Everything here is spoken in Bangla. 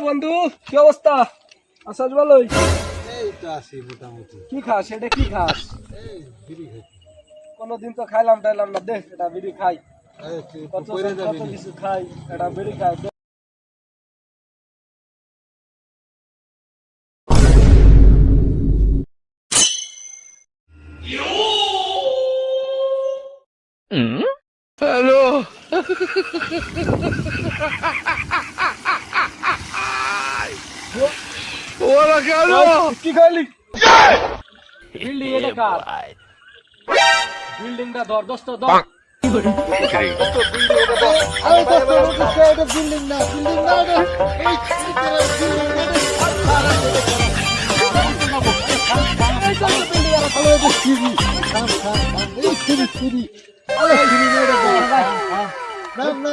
বন্ধু কি অবস্থা? আসাস ভালোই? এই তো আছি মোটামুটি। কি খাস? এটা কি খাস? এই বিড়ি খাই। কোনদিন তো খাইলাম টাইলাম না, দেখ এটা বিড়ি খাই। আরে তুই কত কইরে যাবি কত নি? কিছু খাই, এটা বিড়ি খাই। হ্যালো ওরা কেন কি খাইলি? বিল্ডিং এটা কার? বিল্ডিংটা ধর, দোস্ত ধর। আরে দোস্ত এটা বিল্ডিং না, বিল্ডিং না এটা। এই সিঁড়ি। আরে সিঁড়ি না এটা। না না